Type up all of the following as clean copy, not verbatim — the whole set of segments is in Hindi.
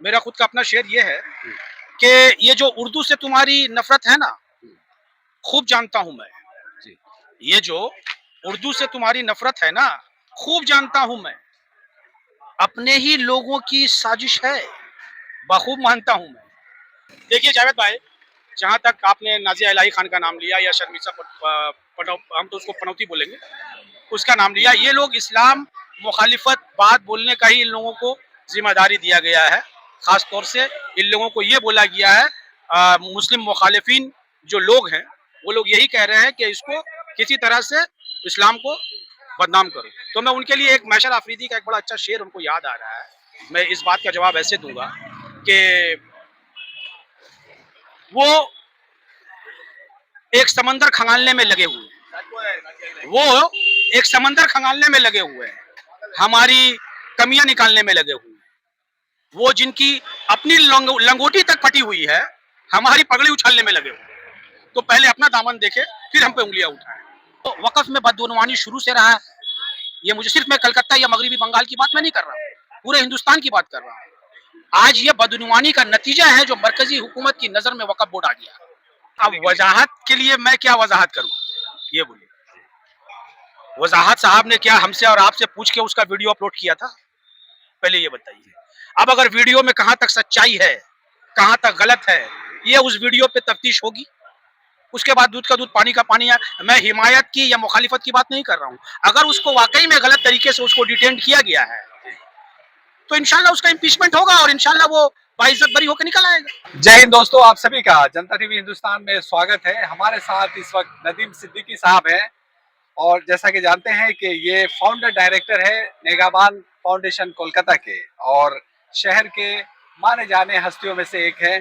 मेरा खुद का अपना शेर ये है कि ये जो उर्दू से तुम्हारी नफरत है ना, खूब जानता हूं मैं। जी। ये जो उर्दू से तुम्हारी नफरत है ना, खूब जानता हूं मैं। अपने ही लोगों की साजिश है, बखूब मानता हूं मैं। देखिए जावेद भाई, जहां तक आपने नाजिया इलाही खान का नाम लिया या शर्मिसा हम तो उसको पनौती बोलेंगे, उसका नाम लिया। ये लोग इस्लाम मुखालिफत बात बोलने का ही इन लोगों को जिम्मेदारी दिया गया है। खास तौर से इन लोगों को ये बोला गया है, मुस्लिम मुखालिफिन जो लोग हैं वो लोग यही कह रहे हैं कि इसको किसी तरह से इस्लाम को बदनाम करो। तो मैं उनके लिए एक मैशर आफरीदी का एक बड़ा अच्छा शेर उनको याद आ रहा है। मैं इस बात का जवाब ऐसे दूंगा कि वो एक समंदर खंगालने में लगे हुए, वो एक समंदर खंगालने में लगे हुए हैं, हमारी कमियां निकालने में लगे हुए हैं। वो जिनकी अपनी लंगोटी तक फटी हुई है, हमारी पगड़ी उछालने में लगे हुए हैं। तो पहले अपना दामन देखे, फिर हम पे उंगलियां उठाएं। तो वक़्फ़ में बदउनवानी शुरू से रहा है। ये मुझे सिर्फ मैं कलकत्ता या मगरबी बंगाल की बात मैं नहीं कर रहा हूँ, पूरे हिंदुस्तान की बात कर रहा हूँ। आज ये बदउनवानी का नतीजा है जो मरकजी हुकूमत की नजर में वक़्फ़ बोर्ड आ गया। अब वजाहत के लिए मैं क्या वजाहत करूं, ये बोलिए। वजाहत साहब ने क्या हमसे और आपसे पूछ के उसका वीडियो अपलोड किया था? पहले ये बताइए। अब अगर वीडियो में कहां तक सच्चाई है, कहां तक गलत है, ये उस वीडियो पे तफ्तीश होगी। उसके बाद दूध का दूध पानी का पानी है। मैं हिमायत की या मुखालिफत की बात नहीं कर रहा हूं। अगर उसको वाकई में गलत तरीके से उसको डिटेन किया गया है तो इंशाल्लाह उसका इम्पीचमेंट होगा और इंशाल्लाह वो बाइज्जत बरी होकर निकल आएगा। जय हिंद दोस्तों, आप सभी का जनता टीवी हिंदुस्तान में स्वागत है। हमारे साथ इस वक्त नदीम सिद्दीकी साहब हैं और जैसा कि जानते हैं कि ये फाउंडर डायरेक्टर है नेगाबान फाउंडेशन कोलकाता के और शहर के माने जाने हस्तियों में से एक है।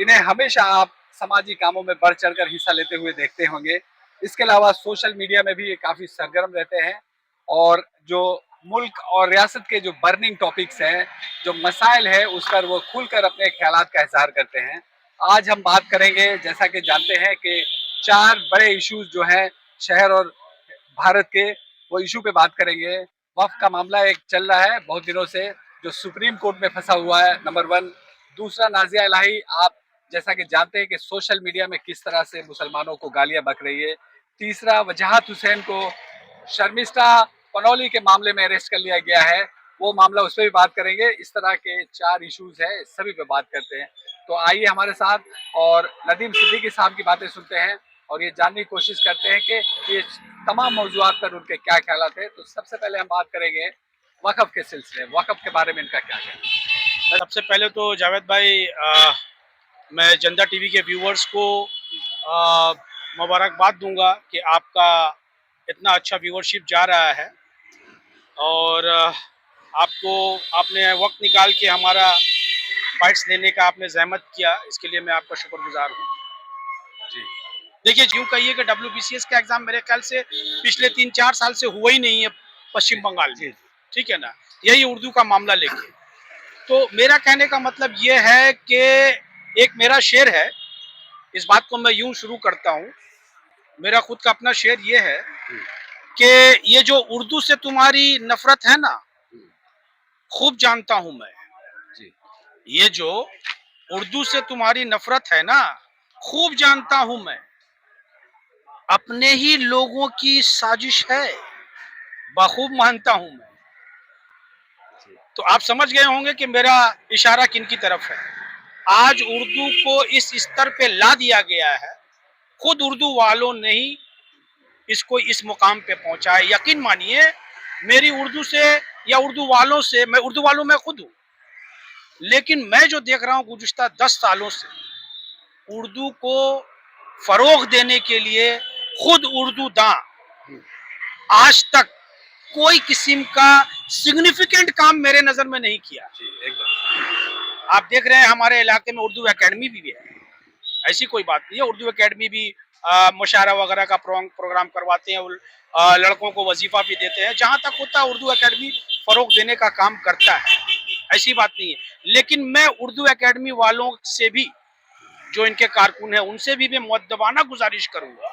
इन्हें हमेशा आप समाजी कामों में बढ़ चढ़कर हिस्सा लेते हुए देखते होंगे। इसके अलावा सोशल मीडिया में भी ये काफ़ी सरगर्म रहते हैं और जो मुल्क और रियासत के जो बर्निंग टॉपिक्स हैं, जो मसाइल है, उस पर वो खुलकर अपने ख्यालात का इज़हार करते हैं। आज हम बात करेंगे, जैसा कि जानते हैं कि 4 बड़े इश्यूज जो हैं शहर और भारत के, वो इशू पे बात करेंगे। वक्फ का मामला एक चल रहा है बहुत दिनों से, जो सुप्रीम कोर्ट में फंसा हुआ है, नंबर 1। दूसरा, नाजिया इलाही, आप जैसा कि जानते हैं कि सोशल मीडिया में किस तरह से मुसलमानों को गालियां बक रही है। तीसरा, वजाहत हुसैन को शर्मिष्ठा पनौली के मामले में अरेस्ट कर लिया गया है, वो मामला, उस पर भी बात करेंगे। इस तरह के 4 इश्यूज है, सभी पे बात करते हैं। तो आइए हमारे साथ और नदीम सिद्दीकी साहब की बातें सुनते हैं और ये जानने की कोशिश करते हैं कि ये तमाम मौजूआत पर उनके क्या ख्यालात हैं। तो सबसे पहले हम बात करेंगे वक़्फ़ के सिलसिले, वक़्फ़ के बारे में इनका क्या कहना है। सबसे पहले तो जावेद भाई, मैं जनता टीवी के व्यूवर्स को मुबारकबाद दूंगा कि आपका इतना अच्छा व्यूवरशिप जा रहा है और आपको आपने वक्त निकाल के हमारा बाइट्स लेने का आपने जहमत किया, इसके लिए मैं आपका शुक्रगुजार हूँ। जी। देखिए, यूँ कहिए कि WBCS का एग्ज़ाम मेरे ख्याल से पिछले 3-4 साल से हुआ ही नहीं है पश्चिम बंगाल में, जी। ठीक है ना? यही उर्दू का मामला लेके। तो मेरा कहने का मतलब ये है कि एक मेरा शेर है, इस बात को मैं यूँ शुरू करता हूँ। मेरा खुद का अपना शेर ये है कि ये जो उर्दू से तुम्हारी नफ़रत है ना, खूब जानता हूँ मैं। जी। ये जो उर्दू से तुम्हारी नफ़रत है ना, खूब जानता हूँ मैं। अपने ही लोगों की साजिश है, बखूब मानता हूँ मैं। तो आप समझ गए होंगे कि मेरा इशारा किनकी तरफ है। आज उर्दू को इस स्तर पे ला दिया गया है, खुद उर्दू वालों ने ही इसको इस मुकाम पे पहुंचा है। यकीन मानिए, मेरी उर्दू से या उर्दू वालों से, मैं उर्दू वालों में खुद हूँ, लेकिन मैं जो देख रहा हूँ गुज़िश्ता 10 सालों से, उर्दू को फ़रोग़ देने के लिए खुद उर्दू दां आज तक कोई किस्म का सिग्निफिकेंट काम मेरे नज़र में नहीं किया। जी, एकदम। आप देख रहे हैं हमारे इलाके में उर्दू एकेडमी भी है, ऐसी कोई बात नहीं है। उर्दू एकेडमी भी मुशायरा वगैरह का प्रोग्राम करवाते हैं, लड़कों को वजीफा भी देते हैं। जहाँ तक होता है उर्दू एकेडमी फ़रोग़ देने का काम करता है, ऐसी बात नहीं है। लेकिन मैं उर्दू एकेडमी वालों से भी, जो इनके कारकुन हैं, उनसे भी मैं मुअद्दबाना गुजारिश करूंगा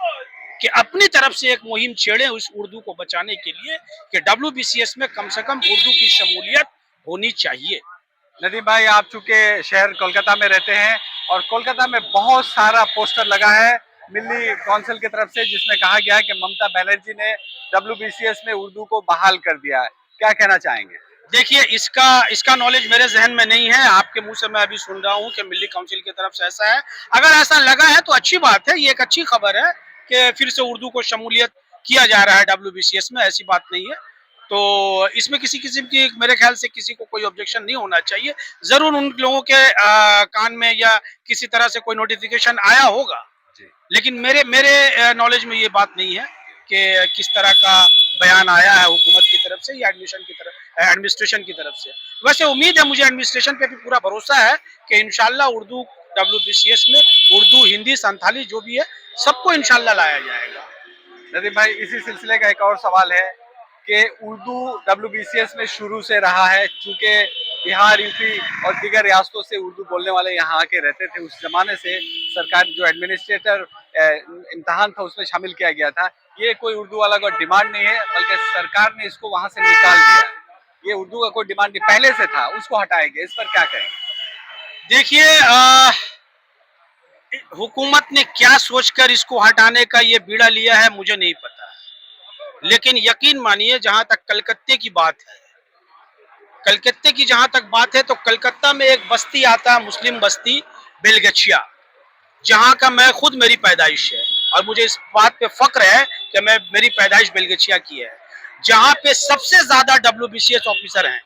कि अपनी तरफ से एक मुहिम छेड़े उस उर्दू को बचाने के लिए कि WBCS में कम से कम उर्दू की शमूलियत होनी चाहिए। नदीम भाई, आप चूंकि शहर कोलकाता में रहते हैं और कोलकाता में बहुत सारा पोस्टर लगा है दिल्ली काउंसिल की तरफ से, जिसमें कहा गया है कि ममता बनर्जी ने डब्ल्यूबीसीएस में उर्दू को बहाल कर दिया है। क्या कहना चाहेंगे? देखिए, इसका इसका नॉलेज मेरे जहन में नहीं है। आपके मुंह से मैं अभी सुन रहा हूँ कि मिल्ली काउंसिल की तरफ से ऐसा है। अगर ऐसा लगा है तो अच्छी बात है, ये एक अच्छी खबर है कि फिर से उर्दू को शमूलियत किया जा रहा है डब्ल्यूबीसीएस में। ऐसी बात नहीं है, तो इसमें किसी किस्म की, मेरे ख्याल से किसी को कोई ऑब्जेक्शन नहीं होना चाहिए। जरूर उन लोगों के कान में या किसी तरह से कोई नोटिफिकेशन आया होगा, लेकिन मेरे मेरे नॉलेज में ये बात नहीं है कि किस तरह का बयान आया है हुकूमत की तरफ से या एडमिनिस्ट्रेशन की तरफ से। वैसे उम्मीद है मुझे, एडमिनिस्ट्रेशन पे भी पूरा भरोसा है कि इंशाल्लाह उर्दू डब्ल्यूबीसीएस में उर्दू, हिंदी, संथाली जो भी है सबको इंशाल्लाह लाया जाएगा। नदीम भाई, इसी सिलसिले का एक और सवाल है कि उर्दू डब्ल्यूबीसीएस में शुरू से रहा है, चूंकि बिहार, यूपी और दीगर रियासतों से उर्दू बोलने वाले यहाँ आके रहते थे। उस जमाने से सरकार जो एडमिनिस्ट्रेटर इम्तहान था उसमें शामिल किया गया था। ये कोई उर्दू वाला कोई डिमांड नहीं है, बल्कि सरकार ने इसको वहां से निकाल दिया है। ये उर्दू का कोई डिमांड नहीं, पहले से था, उसको हटाएंगे। इस पर क्या कहेंगे? देखिए, हुकूमत ने क्या सोचकर इसको हटाने का ये बीड़ा लिया है मुझे नहीं पता, लेकिन यकीन मानिए, जहां तक कलकत्ते की बात है, कलकत्ते की जहां तक बात है, तो कलकत्ता में एक बस्ती आता है, मुस्लिम बस्ती बेलगछिया, जहां का मैं खुद, मेरी पैदाइश है और मुझे इस बात पे फक्र है कि मैं, मेरी पैदाइश बेलगछिया की है, जहां पे सबसे ज्यादा डब्ल्यूबीसीएस ऑफिसर हैं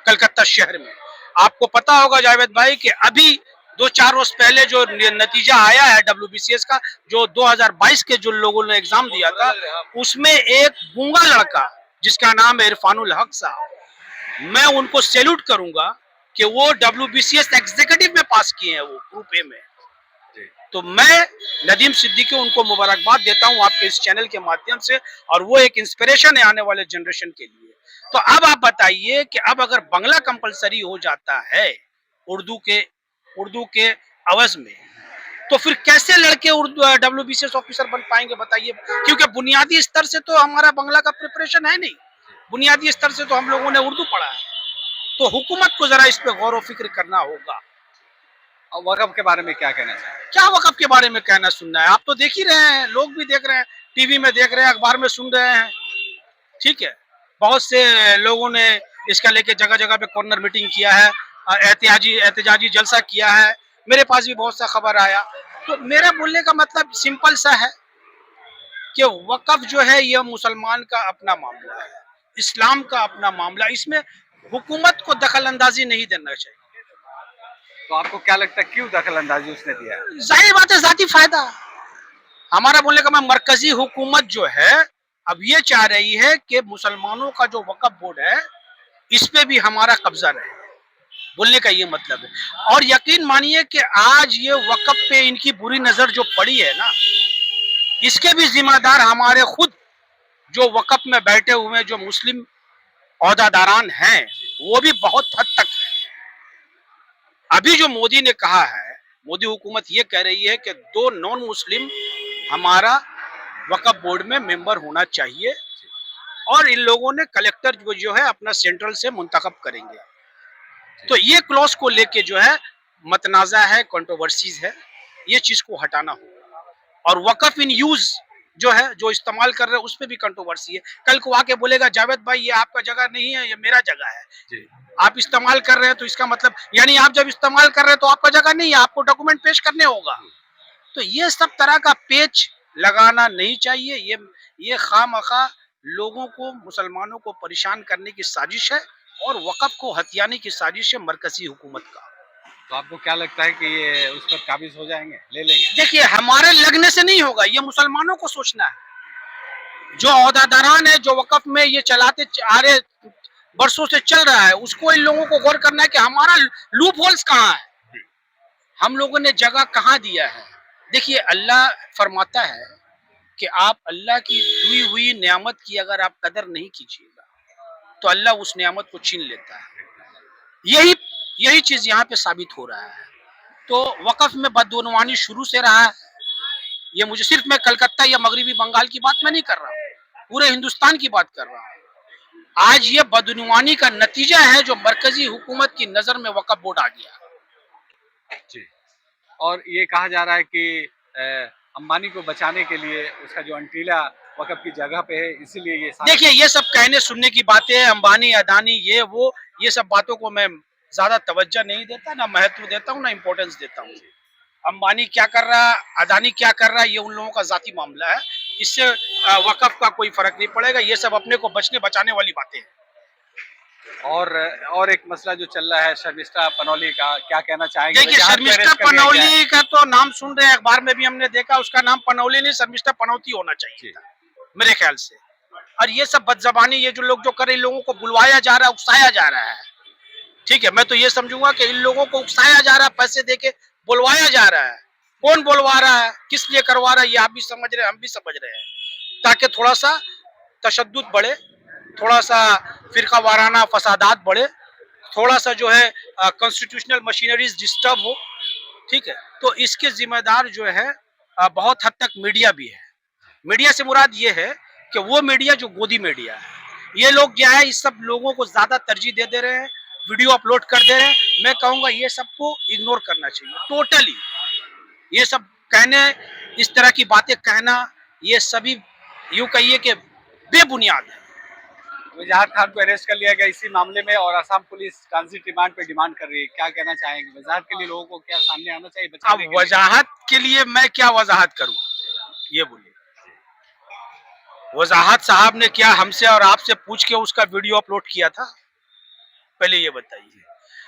कलकत्ता शहर में। आपको पता होगा जावेद भाई कि अभी 2-4 वर्ष पहले जो नतीजा आया है डब्ल्यूबीसीएस का, जो 2022 के जो लोगों ने एग्जाम दिया था, उसमें एक गूंगा लड़का जिसका नाम है इरफानुल हक साहब, मैं उनको सैल्यूट करूंगा कि वो डब्ल्यूबीसीएस एग्जीक्यूटिव में पास किए हैं, वो ग्रुप ए में। तो मैं नदीम सिद्दीकी उनको मुबारकबाद देता हूं आपके इस चैनल के माध्यम से, और वो एक इंस्पिरेशन है आने वाले जनरेशन के लिए। तो अब आप बताइए कि अब अगर बांग्ला कंपलसरी हो जाता है उर्दू के अवज में, तो फिर कैसे लड़के उर्दू डब्ल्यूबीसीएस ऑफिसर बन पाएंगे बताइए? क्योंकि बुनियादी स्तर से तो हमारा बांग्ला का प्रिपरेशन है नहीं, बुनियादी स्तर से तो हम लोगों ने उर्दू पढ़ा है। तो हुकूमत को जरा इस पे गौर व फिक्र करना होगा। और वक़्फ़ के बारे में क्या कहना चाहिए? क्या वक़्फ़ के बारे में कहना सुनना है? आप तो देख ही रहे हैं, लोग भी देख रहे हैं, टीवी में देख रहे हैं, अखबार में सुन रहे हैं, ठीक है। बहुत से लोगों ने इसका लेके जगह जगह पे कॉर्नर मीटिंग किया है, एहतजाजी जलसा किया है, मेरे पास भी बहुत सा खबर आया। तो मेरा बोलने का मतलब सिंपल सा है कि वक़्फ़ जो है ये मुसलमान का अपना मामला है, इस्लाम का अपना मामला, इसमें हुकूमत को दखल अंदाजी नहीं देना चाहिए। तो आपको क्या लगता है क्यों दखल अंदाजी उसने दिया है? जाहिर बात है, जाती फायदा। हमारा बोलने का मतलब, मरकजी हुकूमत जो है अब ये चाह रही है कि मुसलमानों का जो वक्फ बोर्ड है इस पे भी हमारा कब्जा रहे, बोलने का ये मतलब है। और यकीन मानिए कि आज ये वक्फ पे इनकी बुरी नजर जो पड़ी है ना, इसके भी जिम्मेदार हमारे खुद जो वक्फ में बैठे हुए जो मुस्लिम औहदादारान हैं, वो भी बहुत हद तक है। अभी जो मोदी ने कहा है, मोदी हुकूमत ये कह रही है कि 2 नॉन मुस्लिम हमारा वक्फ बोर्ड में मेंबर होना चाहिए, और इन लोगों ने कलेक्टर जो है अपना सेंट्रल से मुंतखब करेंगे। तो ये क्लॉज को लेके जो है मतनाजा है, कंट्रोवर्सीज है, ये चीज को हटाना होगा। और वक्फ इन यूज जो है, जो इस्तेमाल कर रहे हैं, उस पर भी कंट्रोवर्सी है। कल को आके बोलेगा जावेद भाई ये आपका जगह नहीं है, ये मेरा जगह है जी। आप इस्तेमाल कर रहे हैं तो इसका मतलब, यानी आप जब इस्तेमाल कर रहे हैं तो आपका जगह नहीं है, आपको डॉक्यूमेंट पेश करने होगा। तो ये सब तरह का पेच लगाना नहीं चाहिए। ये खामखा लोगों को, मुसलमानों को परेशान करने की साजिश है और वक्फ को हथियाने की साजिश है मरकजी हुकूमत का। तो आपको क्या लगता है कि ये उस पर काबिज हो जाएंगे, ले लेंगे? देखिए, हमारे लगने से नहीं होगा, ये मुसलमानों को सोचना है। जो औहदादारान है, जो वक्फ में ये चलाते आ रहे बरसों से चल रहा है, उसको इन लोगों को गौर करना है कि हमारा लूप होल्स कहाँ है, हम लोगों ने जगह कहाँ दिया है। देखिए, अल्लाह फरमाता है कि आप अल्लाह की दी हुई नेमत की अगर आप कदर नहीं कीजिएगा तो अल्लाह उस नेमत को छीन लेता है। यही चीज यहाँ पे साबित हो रहा है। तो वक्फ में बदगुमानी शुरू से रहा है। ये मुझे सिर्फ, मैं कलकत्ता या मगरिबी बंगाल की बात मैं नहीं कर रहा हूँ, पूरे हिंदुस्तान की बात कर रहा हूँ। आज ये बदनुमानी का नतीजा है जो मरकजी हुकूमत की नजर में वक्फ बोर्ड आ गया। जी। और ये कहा जा रहा है कि अंबानी को बचाने के लिए उसका जो अंटीला वक़्फ़ की जगह पे है, इसीलिए ये सारा। देखिए ये सब कहने सुनने की बातें हैं, अंबानी अदानी ये वो, ये सब बातों को मैं ज्यादा तवज्जो नहीं देता, ना महत्व देता हूँ, ना इम्पोर्टेंस देता हूँ। अंबानी क्या कर रहा है, अदानी क्या कर रहा है, ये उन लोगों का जाती मामला है। इससे वक़्फ़ का कोई फर्क नहीं पड़ेगा। ये सब अपने को बचने बचाने वाली बातें हैं। और एक मसला जो चल रहा है शर्मिष्ठा पनौली का, क्या कहना चाहेंगे? देखिए वजाहत पे शर्मिष्ठा अरेस्ट कर लिया गया है। पनौली का तो नाम सुन रहे हैं, अखबार में भी हमने देखा, उसका नाम पनौली नहीं शर्मिष्ठा पनौती होना चाहिए था मेरे ख्याल से। और ये सब बदजबानी, ये जो लोग जो कर रहे हैं, इन लोगों को बुलवाया जा रहा है, उकसाया जा रहा है। ठीक है, मैं तो ये समझूंगा कि इन लोगों को उकसाया जा रहा है, पैसे देके बुलवाया जा रहा है। कौन बुलवा रहा है, किस लिए करवा रहा है, ये आप भी समझ रहे हैं, हम भी समझ रहे हैं, ताकि थोड़ा सा तशद्दुद बढ़े, थोड़ा सा फिरका वाराना फसादात बढ़े, थोड़ा सा जो है कॉन्स्टिट्यूशनल मशीनरीज डिस्टर्ब हो। ठीक है, तो इसके जिम्मेदार जो है बहुत हद तक मीडिया भी है। मीडिया से मुराद ये है कि वो मीडिया जो गोदी मीडिया है, ये लोग क्या है, इस सब लोगों को ज्यादा तरजीह दे रहे हैं, वीडियो अपलोड कर दे रहे हैं। मैं कहूंगा ये सबको इग्नोर करना चाहिए टोटली। ये सब कहने, इस तरह की बातें कहना, ये सभी यूं कहिए कि बेबुनियाद है। वजाहत खान को अरेस्ट कर लिया गया इसी मामले में, और असम पुलिस ट्रांजिट रिमांड पे डिमांड कर रही है। क्या कहना चाहेंगे? वजाहत के लिए लोगों को क्या सामने आना चाहिए अब बचाने के लिए? वजाहत के लिए मैं क्या वजाहत करूं, ये बोलिए। वजाहत साहब ने क्या हमसे और आपसे पूछ के उसका वीडियो अपलोड किया था? पहले ये बताइए।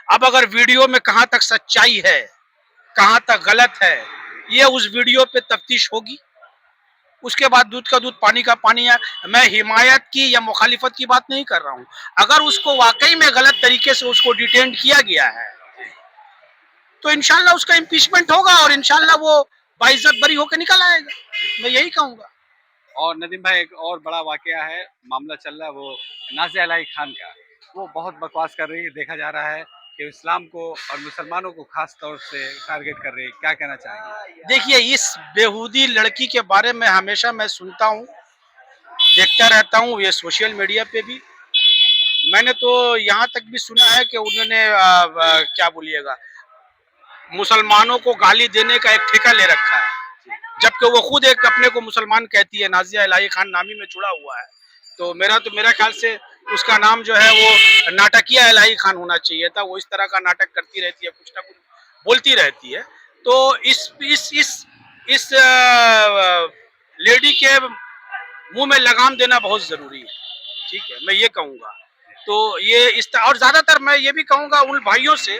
अब अगर वीडियो में कहां तक सच्चाई है, कहां तक गलत है, ये उस वीडियो पे तफ्तीश होगी। उसके बाद दूध का दूध पानी का पानी है। मैं हिमायत की या मुखालिफत की बात नहीं कर रहा हूं। अगर उसको वाकई में गलत तरीके से उसको डिटेन किया गया है, तो इंशाल्लाह उसका इम्पीचमेंट होगा और इंशाल्लाह वो बाइज्जत बरी होकर निकल आएगा। मैं यही कहूंगा। और नदीम भाई, एक और बड़ा वाकया है, मामला चल रहा है वो नाज़िया इलाही खान का। वो बहुत बकवास कर रही है, देखा जा रहा है कि इस्लाम को और मुसलमानों को खास तौर से टारगेट कर रही है। क्या कहना चाहेंगे? देखिए इस बेहूदी लड़की के बारे में हमेशा मैं सुनता हूँ, देखता रहता हूँ, ये सोशल मीडिया पे भी। मैंने तो यहाँ तक भी सुना है कि उन्होंने क्या बोलिएगा, मुसलमानों को गाली देने का एक ठेका ले रखा है, जबकि वो खुद एक अपने को मुसलमान कहती है, नाज़िया इलाही खान नामी में जुड़ा हुआ है। तो मेरा ख्याल से उसका नाम जो है वो नाटकिया इलाही खान होना चाहिए था। वो इस तरह का नाटक करती रहती है, कुछ ना कुछ बोलती रहती है। तो इस लेडी के मुंह में लगाम देना बहुत जरूरी है। ठीक है, मैं ये कहूंगा। तो ये और ज्यादातर मैं ये भी कहूंगा उन भाइयों से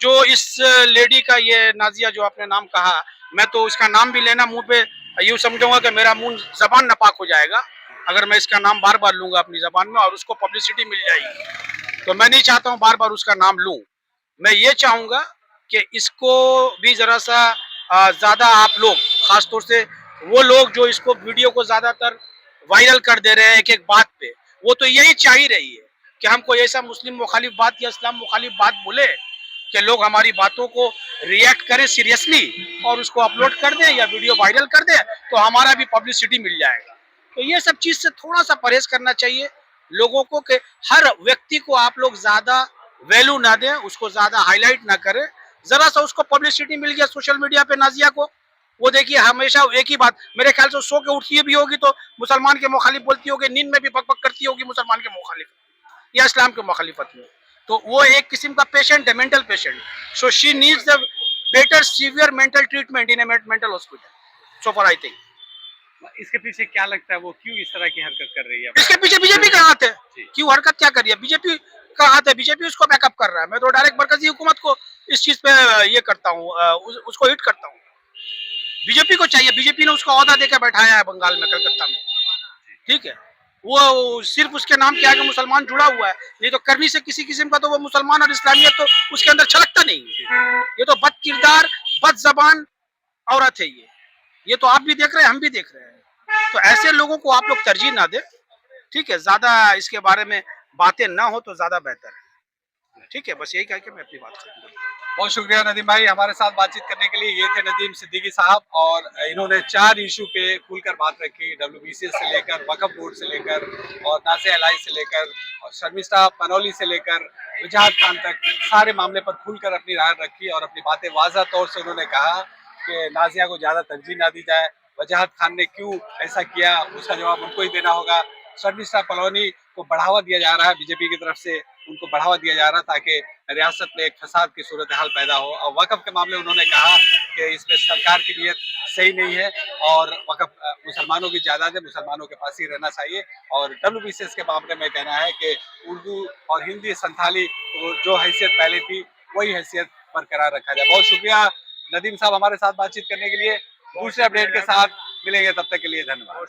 जो इस लेडी का, ये नाजिया जो आपने नाम कहा, मैं तो इसका नाम भी लेना मुंह पे यूं समझूंगा कि मेरा मुंह जबान नापाक हो जाएगा अगर मैं इसका नाम बार बार लूंगा अपनी जबान में और उसको पब्लिसिटी मिल जाएगी। तो मैं नहीं चाहता हूं बार बार उसका नाम लूं। मैं ये चाहूंगा कि इसको भी जरा सा ज्यादा आप लोग, खासतौर से वो लोग जो इसको वीडियो को ज्यादातर वायरल कर दे रहे हैं एक एक बात पे, वो तो यही चाह ही रही है कि हम कोई ऐसा मुस्लिम मुखालिफ बात या इस्लाम मुखालिफ बात बोले कि लोग हमारी बातों को रिएक्ट करें सीरियसली और उसको अपलोड कर दें या वीडियो वायरल कर दें, तो हमारा भी पब्लिसिटी मिल जाएगा। तो ये सब चीज से थोड़ा सा परहेज करना चाहिए लोगों को कि हर व्यक्ति को आप लोग ज्यादा वैल्यू ना दें, उसको ज्यादा हाईलाइट ना करें। जरा सा उसको पब्लिसिटी मिल गया सोशल मीडिया पे नाजिया को, वो देखिए हमेशा एक ही बात, मेरे ख्याल से सो के उठती भी होगी तो मुसलमान के मुखालिफ बोलती होगी, नींद में भी बक बक करती होगी मुसलमान के मुखालिफ या इस्लाम के मुखालिफत में। तो वो एक किस्म का पेशेंट है, mental patient. So she needs the better severe mental treatment in A mental hospital. So for I think इसके पीछे क्या लगता है, वो क्यों इस तरह की हरकत कर रही है? इसके पीछे बीजेपी का हाथ है। क्यों हरकत क्या कर रही है? बीजेपी का हाथ है, बीजेपी उसको बैकअप कर रहा है। मैं तो डायरेक्ट मरकजी हुकूमत को इस चीज पे ये करता हूँ, उसको हिट करता हूँ। बीजेपी को चाहिए, बीजेपी ने उसको ओहदा देकर बैठाया है बंगाल में, कलकत्ता में। ठीक है, वो सिर्फ उसके नाम के आगे मुसलमान जुड़ा हुआ है, नहीं तो करनी से किसी किस्म का तो वो मुसलमान और इस्लामियत तो उसके अंदर छलकता नहीं है। ये तो बद किरदार, बद जबान औरत है ये तो आप भी देख रहे हैं, हम भी देख रहे हैं। तो ऐसे लोगों को आप लोग तरजीह ना दे। ठीक है, ज्यादा इसके बारे में बातें ना हो तो ज्यादा बेहतर है। ठीक है, बस यही कह के मैं अपनी बात खत्म करूँ। बहुत शुक्रिया नदीम भाई हमारे साथ बातचीत करने के लिए। ये थे नदीम सिद्दीकी साहब और इन्होंने 4 इशू पे खुलकर बात रखी, डब्ल्यूबीसीएस से लेकर, वक्फ बोर्ड से लेकर और नाज़िया एलआई से लेकर और शर्मिष्ठा पनौली से लेकर वजाहत खान तक सारे मामले पर खुलकर अपनी राय रखी और अपनी बातें वाज़ह तौर से उन्होंने कहा कि नाज़िया को ज़्यादा तरजीह ना दी जाए, वजाहत खान ने क्यों ऐसा किया उसका जवाब उनको ही देना होगा। शर्मिष्ठा पनौली को बढ़ावा दिया जा रहा है बीजेपी की तरफ से, उनको बढ़ावा दिया जा रहा है ताकि रियासत में एक फसाद की सूरत हाल पैदा हो। और वक्फ के मामले उन्होंने कहा कि इसमें सरकार की नीयत सही नहीं है और वक्फ मुसलमानों की जायदाद है, मुसलमानों के पास ही रहना चाहिए। और डब्ल्यूबीसीएस के मामले में कहना है कि उर्दू और हिंदी संथाली जो हैसियत पहले थी वही हैसियत बरकरार रखा जाए। बहुत शुक्रिया नदीम साहब हमारे साथ बातचीत करने के लिए। दूसरे अपडेट के साथ मिलेंगे, तब तक के लिए धन्यवाद।